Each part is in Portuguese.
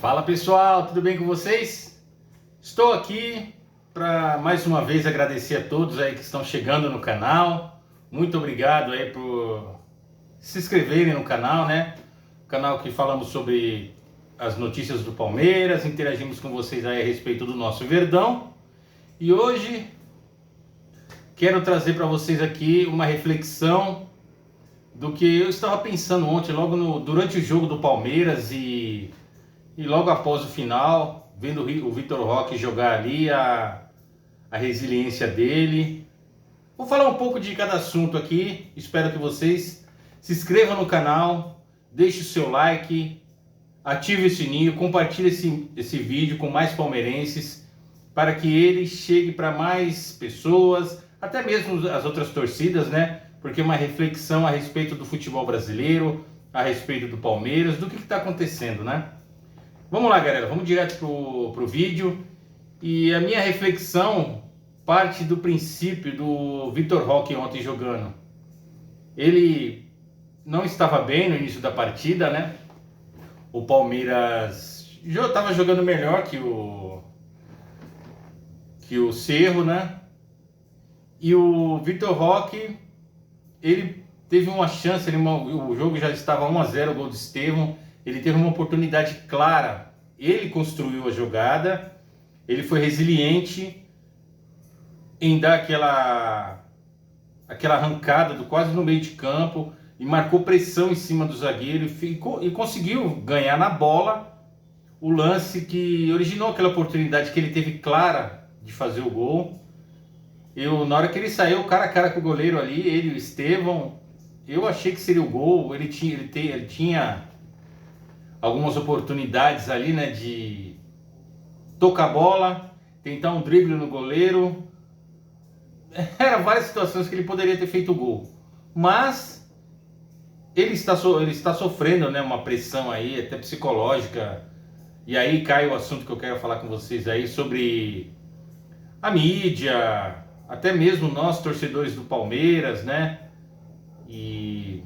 Fala pessoal, tudo bem com vocês? Estou aqui para mais uma vez agradecer a todos aí que estão chegando no canal. Muito obrigado aí por se inscreverem no canal, né? Canal que falamos sobre as notícias do Palmeiras, interagimos com vocês aí a respeito do nosso Verdão. E hoje quero trazer para vocês aqui uma reflexão do que eu estava pensando ontem, durante o jogo do Palmeiras e logo após o final, vendo o Vitor Roque jogar ali, a resiliência dele. Vou falar um pouco de cada assunto aqui, espero que vocês se inscrevam no canal, deixe o seu like, ative o sininho, compartilhe esse vídeo com mais palmeirenses, para que ele chegue para mais pessoas, até mesmo as outras torcidas, né? Porque é uma reflexão a respeito do futebol brasileiro, a respeito do Palmeiras, do que está acontecendo, né? Vamos lá, galera, vamos direto pro vídeo. E a minha reflexão parte do princípio do Vitor Roque ontem jogando. Ele não estava bem no início da partida, né? O Palmeiras estava jogando melhor que o Cerro, né? E o Vitor Roque, ele teve uma chance, o jogo já estava 1-0, o gol do Estevão. Ele teve uma oportunidade clara, ele construiu a jogada, ele foi resiliente em dar aquela arrancada quase no meio de campo e marcou pressão em cima do zagueiro e conseguiu ganhar na bola o lance que originou aquela oportunidade que ele teve clara de fazer o gol. Na hora que ele saiu cara a cara com o goleiro ali, ele e o Estevão, eu achei que seria o gol. Ele tinha algumas oportunidades ali, né, de tocar a bola, tentar um drible no goleiro. Eram várias situações que ele poderia ter feito o gol, mas ele está sofrendo, né, uma pressão aí, até psicológica. E aí cai o assunto que eu quero falar com vocês aí sobre a mídia, até mesmo nós torcedores do Palmeiras, né, e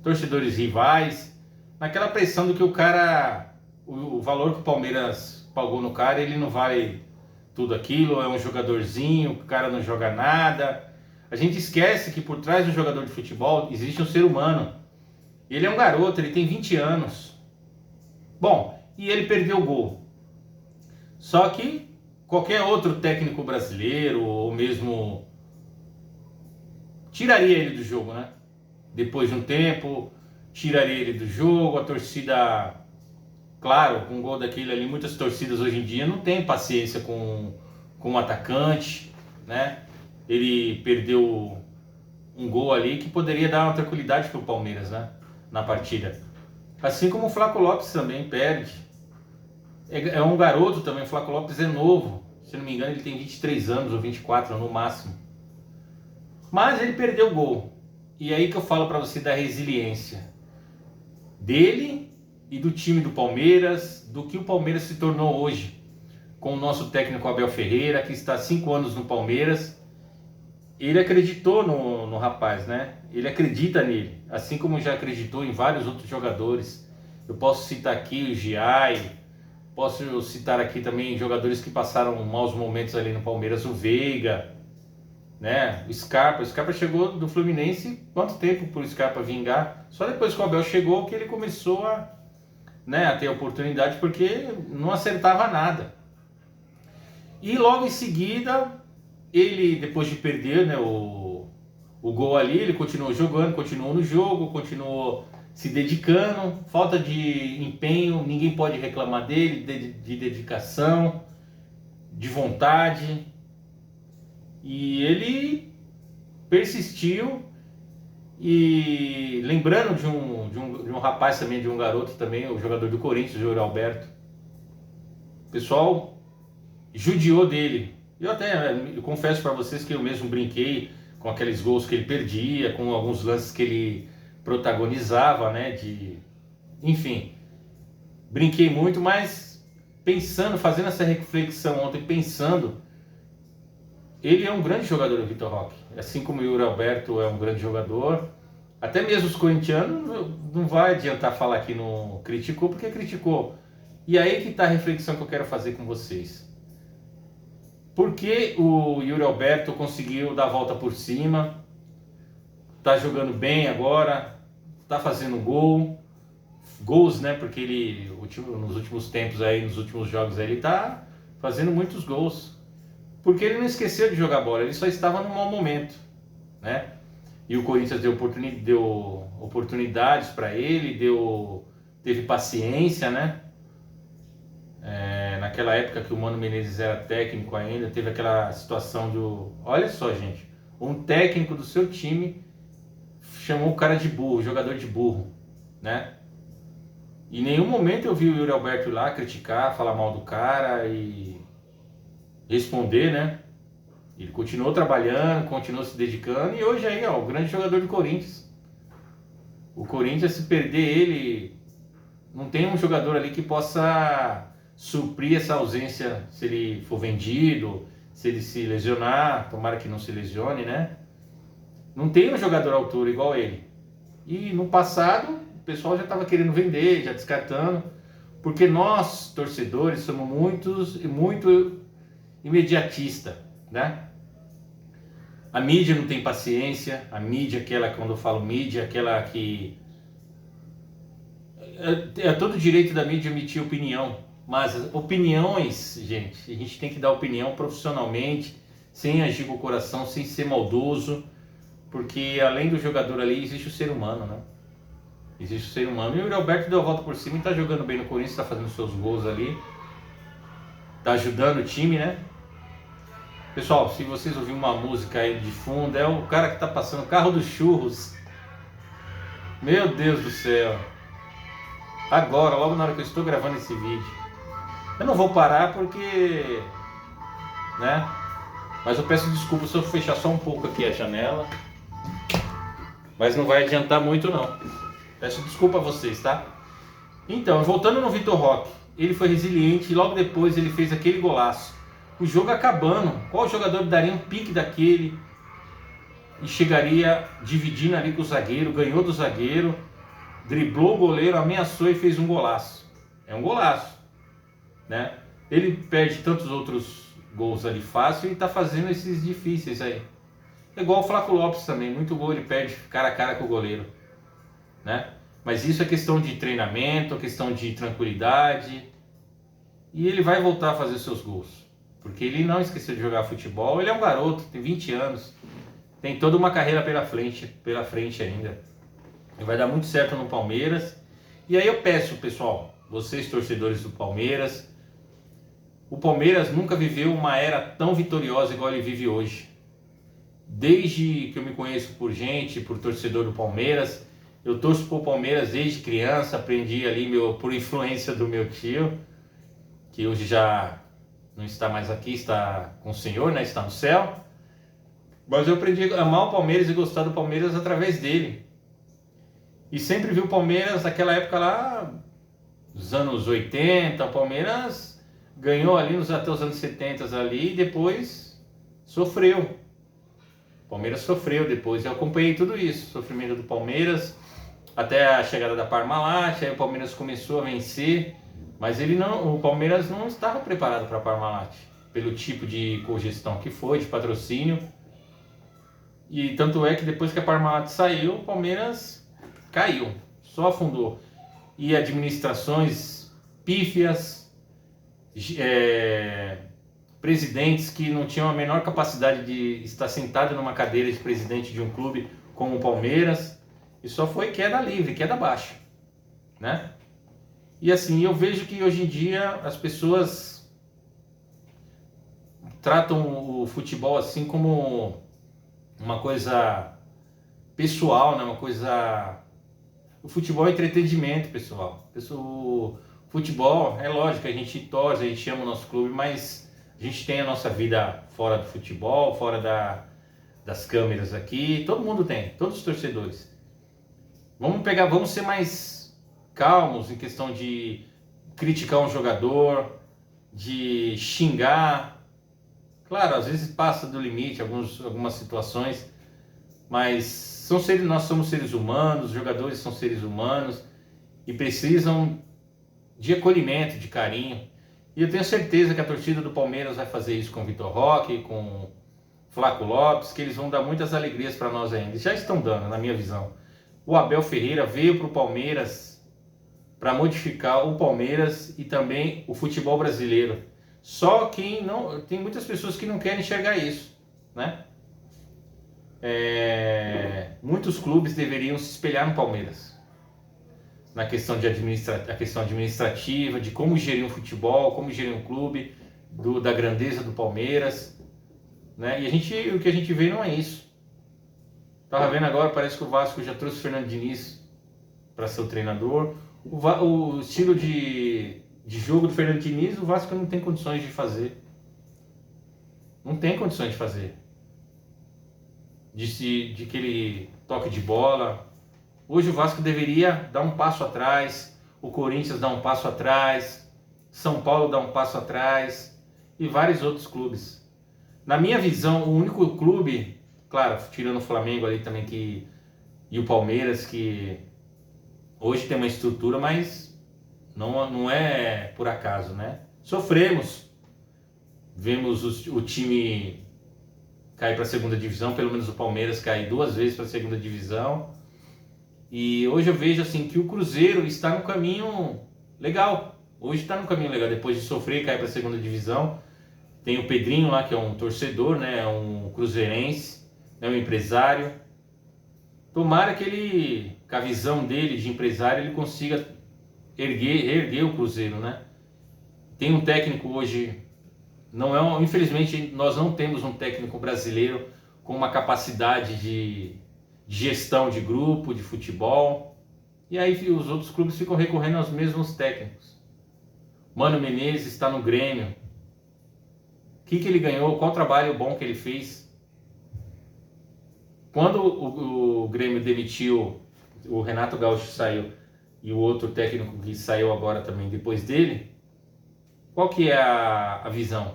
torcedores rivais, naquela pressão do que o valor que o Palmeiras pagou no cara, ele não vale tudo aquilo, é um jogadorzinho, o cara não joga nada. A gente esquece que por trás do jogador de futebol existe um ser humano. Ele é um garoto, ele tem 20 anos. Bom, e ele perdeu o gol. Só que qualquer outro técnico brasileiro, ou mesmo, tiraria ele do jogo, né? Depois de um tempo, tiraria ele do jogo. A torcida, claro, com um gol daquele ali, muitas torcidas hoje em dia não têm paciência com um atacante, né? Ele perdeu um gol ali que poderia dar uma tranquilidade para o Palmeiras, né, na partida. Assim como o Flaco Lopes também perde. É um garoto também, o Flaco Lopes é novo. Se não me engano, ele tem 23 anos ou 24 no máximo. Mas ele perdeu o gol. E aí que eu falo para você da resiliência dele e do time do Palmeiras, do que o Palmeiras se tornou hoje, com o nosso técnico Abel Ferreira, que está há 5 anos no Palmeiras. Ele acreditou no rapaz, né? Ele acredita nele, assim como já acreditou em vários outros jogadores. Eu posso citar aqui o Giai, posso citar aqui também jogadores que passaram maus momentos ali no Palmeiras, o Veiga, né? O Scarpa chegou do Fluminense, quanto tempo para o Scarpa vingar? Só depois que o Abel chegou que ele começou a ter oportunidade, porque não acertava nada. E logo em seguida, ele, depois de perder, né, o gol ali, ele continuou jogando, continuou no jogo, continuou se dedicando. Falta de empenho, ninguém pode reclamar dele, de dedicação, de vontade. E ele persistiu. E lembrando de um rapaz também, de um garoto também, o jogador do Corinthians, o Júlio Alberto. O pessoal judiou dele. Eu confesso para vocês que eu mesmo brinquei com aqueles gols que ele perdia, com alguns lances que ele protagonizava, né? Enfim, brinquei muito, mas fazendo essa reflexão ontem, ele é um grande jogador, o Vitor Roque. Assim como o Yuri Alberto é um grande jogador. Até mesmo os corintianos, não vai adiantar falar que não criticou, porque criticou. E aí que está a reflexão que eu quero fazer com vocês. Por que o Yuri Alberto conseguiu dar a volta por cima? Está jogando bem agora, está fazendo gols, né? Porque ele, nos últimos tempos aí, nos últimos jogos aí, ele está fazendo muitos gols. Porque ele não esqueceu de jogar bola, ele só estava num mau momento, né? E o Corinthians deu oportunidades para ele, teve paciência, né? Naquela época que o Mano Menezes era técnico ainda, teve aquela situação olha só, gente, um técnico do seu time chamou o cara de burro, jogador de burro, né? Em nenhum momento eu vi o Yuri Alberto lá criticar, falar mal do cara e responder, né? Ele continuou trabalhando, continuou se dedicando e hoje aí, ó, o grande jogador do Corinthians. O Corinthians, se perder ele, não tem um jogador ali que possa suprir essa ausência se ele for vendido, se ele se lesionar, tomara que não se lesione, né? Não tem um jogador à altura igual ele. E no passado, o pessoal já estava querendo vender, já descartando, porque nós, torcedores, somos muito imediatista, né? A mídia não tem paciência, a mídia, quando eu falo mídia, aquela que é todo direito da mídia emitir opinião, mas opiniões, gente, a gente tem que dar opinião profissionalmente, sem agir com o coração, sem ser maldoso, porque além do jogador ali, existe o ser humano, né? Existe o ser humano. E o Alberto deu a volta por cima e tá jogando bem no Corinthians, tá fazendo seus gols ali, tá ajudando o time, né? Pessoal, se vocês ouvirem uma música aí de fundo, é o cara que tá passando o carro dos churros. Meu Deus do céu. Agora, logo na hora que eu estou gravando esse vídeo. Eu não vou parar porque, né? Mas eu peço desculpa se eu fechar só um pouco aqui a janela. Mas não vai adiantar muito não. Peço desculpa a vocês, tá? Então, voltando no Vitor Roque. Ele foi resiliente e logo depois ele fez aquele golaço. O jogo acabando. Qual jogador daria um pique daquele e chegaria dividindo ali com o zagueiro, ganhou do zagueiro, driblou o goleiro, ameaçou e fez um golaço. É um golaço, né? Ele perde tantos outros gols ali fácil e tá fazendo esses difíceis aí. É igual o Flaco Lopes também, muito gol ele perde cara a cara com o goleiro, né? Mas isso é questão de treinamento, questão de tranquilidade, e ele vai voltar a fazer seus gols, porque ele não esqueceu de jogar futebol. Ele é um garoto, tem 20 anos, tem toda uma carreira pela frente ainda. E vai dar muito certo no Palmeiras. E aí eu peço, pessoal, vocês torcedores do Palmeiras, o Palmeiras nunca viveu uma era tão vitoriosa igual ele vive hoje. Desde que eu me conheço por gente, por torcedor do Palmeiras, eu torço pro Palmeiras desde criança, aprendi ali por influência do meu tio, que hoje já não está mais aqui, está com o Senhor, né? Está no céu. Mas eu aprendi a amar o Palmeiras e gostar do Palmeiras através dele. E sempre vi o Palmeiras naquela época lá, dos anos 80, o Palmeiras ganhou ali até os anos 70 ali e depois sofreu. O Palmeiras sofreu depois, eu acompanhei tudo isso, sofrimento do Palmeiras, até a chegada da Parmalat, aí o Palmeiras começou a vencer, mas o Palmeiras não estava preparado para a Parmalat, pelo tipo de cogestão que foi, de patrocínio. E tanto é que depois que a Parmalat saiu, o Palmeiras caiu, só afundou. E administrações pífias, presidentes que não tinham a menor capacidade de estar sentado numa cadeira de presidente de um clube como o Palmeiras, e só foi queda livre, queda baixa, né? E assim, eu vejo que hoje em dia as pessoas tratam o futebol assim como uma coisa pessoal, né? Uma coisa... O futebol é entretenimento, pessoal. O futebol, é lógico, a gente torce, a gente ama o nosso clube, mas a gente tem a nossa vida fora do futebol, fora das câmeras aqui. Todo mundo tem, todos os torcedores. Vamos ser mais calmos em questão de criticar um jogador, de xingar. Claro, às vezes passa do limite algumas situações, mas nós somos seres humanos, os jogadores são seres humanos e precisam de acolhimento, de carinho. E eu tenho certeza que a torcida do Palmeiras vai fazer isso com o Vitor Roque, com Flaco Lopes, que eles vão dar muitas alegrias para nós ainda. Eles já estão dando, na minha visão. O Abel Ferreira veio para o Palmeiras para modificar o Palmeiras e também o futebol brasileiro. Só que não, tem muitas pessoas que não querem enxergar isso, né? Muitos clubes deveriam se espelhar no Palmeiras na questão de a questão administrativa, de como gerir um futebol, como gerir um clube, da grandeza do Palmeiras, né? E o que a gente vê não é isso. Tava vendo agora, parece que o Vasco já trouxe o Fernando Diniz para ser o treinador. O estilo de jogo do Fernando Diniz, o Vasco não tem condições de fazer. Não tem condições de fazer. De aquele toque de bola. Hoje o Vasco deveria dar um passo atrás, o Corinthians dar um passo atrás, São Paulo dar um passo atrás e vários outros clubes. Na minha visão, o único clube, claro, tirando o Flamengo ali também e o Palmeiras, que hoje tem uma estrutura, mas não é por acaso, né? Sofremos, vemos o time cair para a segunda divisão, pelo menos o Palmeiras cair 2 vezes para a segunda divisão. E hoje eu vejo assim que o Cruzeiro está no caminho legal. Hoje está no caminho legal, depois de sofrer e cair para a segunda divisão. Tem o Pedrinho lá, que é um torcedor, né? É um cruzeirense, é um empresário. Tomara que ele, com a visão dele de empresário, ele consiga erguer o Cruzeiro, né? Tem um técnico hoje, infelizmente nós não temos um técnico brasileiro com uma capacidade de gestão de grupo, de futebol. E aí os outros clubes ficam recorrendo aos mesmos técnicos. Mano Menezes está no Grêmio. O que ele ganhou? Qual trabalho bom que ele fez? Quando o Grêmio demitiu, o Renato Gaúcho saiu e o outro técnico que saiu agora também depois dele, qual que é a visão?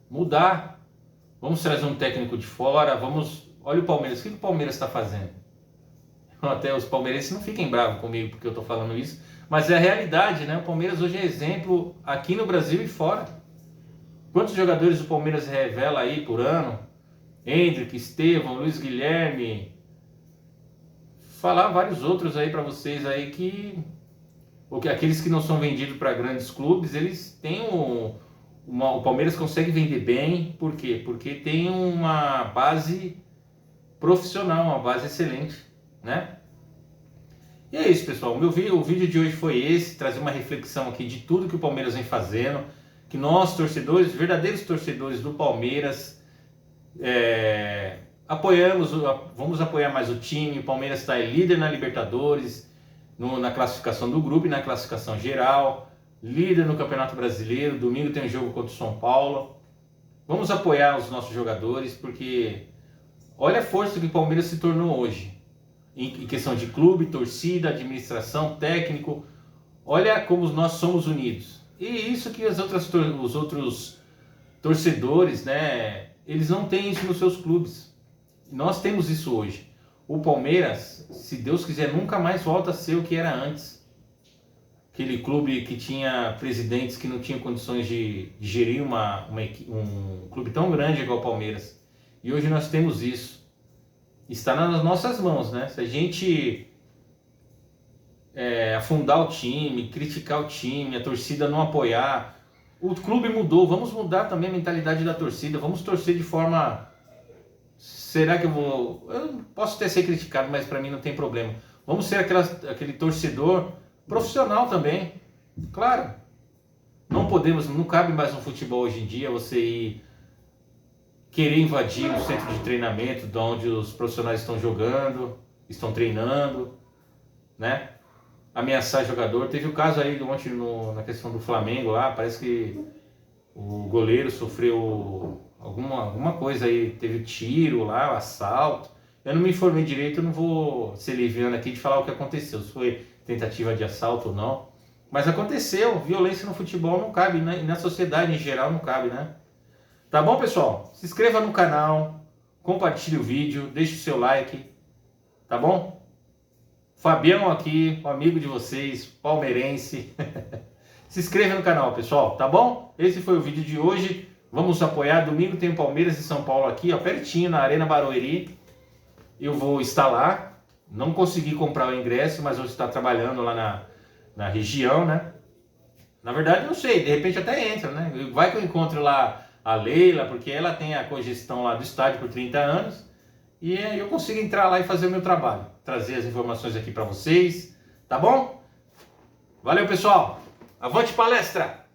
Mudar. Vamos trazer um técnico de fora, olha o Palmeiras, o que o Palmeiras está fazendo? Até os palmeirenses não fiquem bravos comigo porque eu estou falando isso, mas é a realidade, né? O Palmeiras hoje é exemplo aqui no Brasil e fora. Quantos jogadores o Palmeiras revela aí por ano? Hendrick, Estevão, Luiz Guilherme, falar vários outros aí para vocês aí que aqueles que não são vendidos para grandes clubes, eles têm o Palmeiras consegue vender bem. Por quê? Porque tem uma base profissional, uma base excelente, né? E é isso, pessoal. O vídeo de hoje foi esse, trazer uma reflexão aqui de tudo que o Palmeiras vem fazendo, que nós, torcedores, verdadeiros torcedores do Palmeiras, vamos apoiar mais o time. O Palmeiras está líder na Libertadores, na classificação do grupo e na classificação geral, líder no Campeonato Brasileiro. Domingo tem um jogo contra o São Paulo. Vamos apoiar os nossos jogadores, porque olha a força que o Palmeiras se tornou hoje, em questão de clube, torcida, administração, técnico. Olha como nós somos unidos. E isso que os outros torcedores, né, eles não têm isso nos seus clubes. Nós temos isso hoje. O Palmeiras, se Deus quiser, nunca mais volta a ser o que era antes. Aquele clube que tinha presidentes que não tinham condições de gerir um clube tão grande igual o Palmeiras. E hoje nós temos isso. Está nas nossas mãos, né? Se a gente afundar o time, criticar o time, a torcida não apoiar, o clube mudou, vamos mudar também a mentalidade da torcida, vamos torcer de forma... Será que eu posso até ser criticado, mas para mim não tem problema. Vamos ser aquele torcedor profissional também, claro. Não cabe mais no futebol hoje em dia você querer invadir o centro de treinamento, de onde os profissionais estão jogando, estão treinando, né? Ameaçar jogador. Teve o caso aí ontem na questão do Flamengo lá, parece que o goleiro sofreu alguma coisa aí, teve tiro lá, assalto. Eu não me informei direito, eu não vou ser liviano aqui de falar o que aconteceu, se foi tentativa de assalto ou não. Mas aconteceu, violência no futebol não cabe, né? E na sociedade em geral não cabe, né? Tá bom, pessoal? Se inscreva no canal, compartilhe o vídeo, deixe o seu like, tá bom? Fabião aqui, um amigo de vocês, palmeirense. Se inscreva no canal, pessoal, tá bom? Esse foi o vídeo de hoje. Vamos apoiar. Domingo tem o Palmeiras e São Paulo aqui, ó, pertinho, na Arena Barueri. Eu vou estar lá. Não consegui comprar o ingresso, mas vou estar trabalhando lá na região, né? Na verdade, não sei, de repente até entra, né? Vai que eu encontro lá a Leila, porque ela tem a cogestão lá do estádio por 30 anos. E aí eu consigo entrar lá e fazer o meu trabalho. Trazer as informações aqui para vocês, tá bom? Valeu, pessoal! Avante palestra!